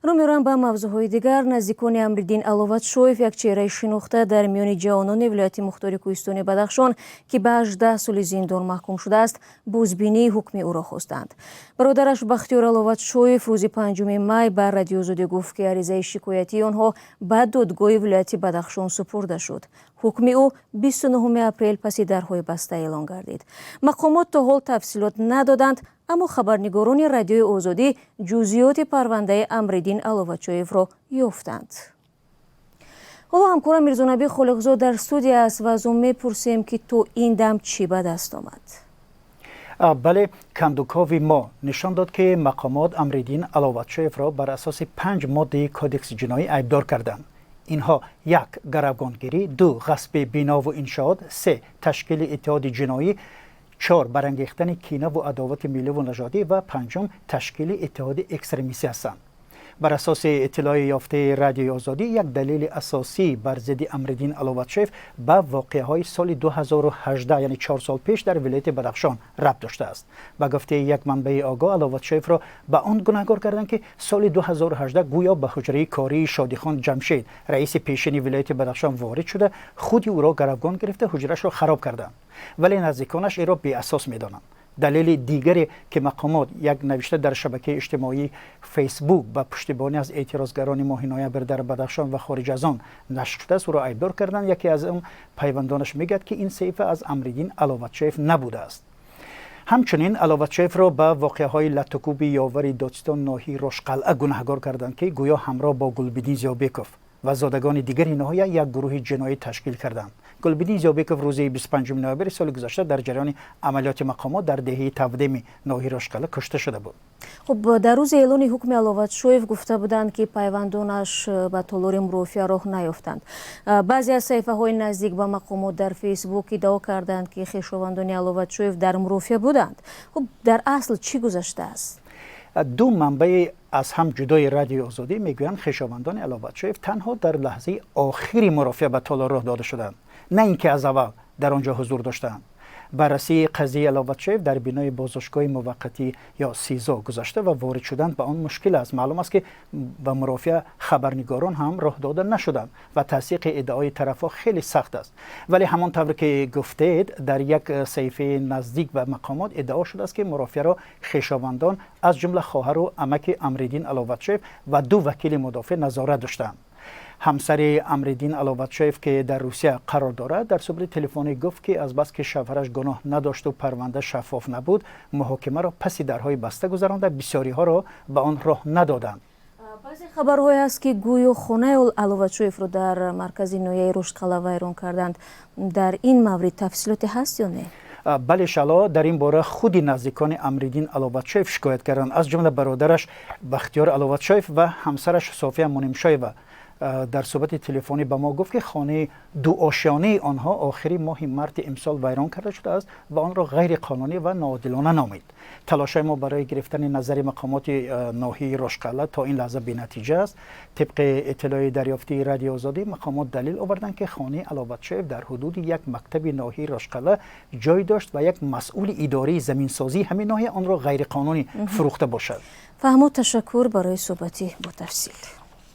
رو می‌رویم به موضوعهای دیگر. نزدیکان امرالدین علوتشویف یک چهره شناخته در میان جوانان ولایت مختار کوهستانی بدخشان که به 18 سال زندان محکوم شده است بازبینی حکم او را خواستند. برادرش بختیار علوتشویف روز 5 می بر رادیو آزادی گفت که عریضه شکایتی آنها به دادگاه ولایت بدخشان سپرده شد. حکم او 29 اپریل پس درهای بسته اعلان گردید. مقامات تا حال تفصیلات ندادند، اما خبرنگاران رادیوی آزادی جزئیات پرونده امرالدین علوتشویف را یافتند. حالا همکارم میرزانبی خالقزاد در استودیو است و از اون میپرسیم که تو این دم چی به دست آمد؟ بله، کندوکاوی ما نشان داد که مقامات امرالدین علوتشویف را بر اساس 5 ماده کدکس جنایی ایبدار کردند. اینها: 1. گروگانگیری، 2. غصب بنا و انشاءات، 3. تشکیل اتحاد جنایی، 4. برانگیختن کینه و عداوت ملی و نژادی و 5. تشکیل اتحاد اکستریمیستی هستند. بر اساس اطلاع یافته رادیوی آزادی، یک دلیل اساسی بر ضد امرالدین علوتشویف به واقعه‌های سال 2018 یعنی 4 سال پیش در ولایت بدخشان ربط داشته است. به گفته یک منبع آگاه، علوتشویف را به آن گناهکار کردند که سال 2018 گویا به حجره کاری شادیخان جمشید رئیس پیشین ولایت بدخشان وارد شده، خود او را گروگان گرفته حجره‌اش را خراب کردند، ولی نزدیکانش این را بی اساس می‌دانند. دلیل دیگری که مقامات یک نوشته در شبکه اجتماعی فیسبوک با پشتیبانی از اعتراضگران ماه نوامبر در بدخشان و خارج از آن نشر شده است او را ایبدار کردند. یکی از اون پیوندانش میگه که این صحیفه از امرالدین علوتشویف نبوده است. همچنین علوتشویف را به واقعه‌های لطکوب یاور دادستان ناحیه رشقلعه گناهکار کردند که گویا همراه با گلبدین زیابکوف و زادگان دیگری نهایت یک گروه جنایی تشکیل کردند. گلبدین زیابکوف روز 25 نوامبر سال گذشته در جریان عملیات مقامات در دهه تودیم ناحیه رشقلعه کشته شده بود. خب در روز اعلان حکم علوتشویف گفته بودند که پیوندانش به تالار مرافعه راه نیافتند. بعضی از صحیفه‌های نزدیک به مقامات در فیسبوک ادعا کردند که خویشاوندان علوتشویف در مرافعه بودند. خب در اصل چی گذشته است؟ دو منبع از هم جدای رادیو آزادی میگویند خویشاوندان علوتشویف تنها در لحظه آخری مرافعه به تالار راه داده شدند، نه اینکه از اول در آنجا حضور داشتند. بررسی قضیه علوتشویف در بینای بازداشتگاه موقتی یا سیزا گذشته و وارد شدن به آن مشکل است. معلوم است که به مرافعه خبرنگاران هم راه داده نشدند و تصدیق ادعای طرفها خیلی سخت است. ولی همانطور که گفتید در یک صحیفه نزدیک به مقامات ادعا شده است که مرافعه را خویشاوندان از جمله خواهر و عمک امرالدین علوتشویف و 2 وکیل مدافع نظارت داشتند. همسر امرالدین علوتشویف که در روسیه قرار دارد در صحبت تلفنی گفت که از بس که شوهرش گناه نداشت و پرونده شفاف نبود، محاکمه را پس درهای بسته گذرانده، بسیاری ها را به آن راه ندادند. بعضی خبرهای است که گویا خانه علوتشویف را در مرکز ناحیه رشقلعه ویران کردند. در این مورد تفصیلاتی هست یا نه؟ بله شلا، در این باره خود نزدیکان امرالدین علوتشویف شکایت کردند، از جمله برادرش بختیار علوتشویف و همسرش صافیه منیمشایوه. در صحبت تلفنی به ما گفت که خانه 2 آشیانه آنها آخری ماه مارس امسال ویران کرده شده است و آن را غیر قانونی و ناعادلانه نامید. تلاش‌های ما برای گرفتن نظر مقامات ناحیه رشقلعه تا این لحظه بی‌نتیجه است. طبق اطلاع دریافتی رادیو آزادی، مقامات دلیل آوردند که خانه علوتشویف در حدود یک مکتب ناحیه رشقلعه جای داشت و یک مسئول اداری زمینسازی همین ناحیه آن را غیر قانونی فروخته باشد. فهمو، تشکر برای صحبتی با تفصیل.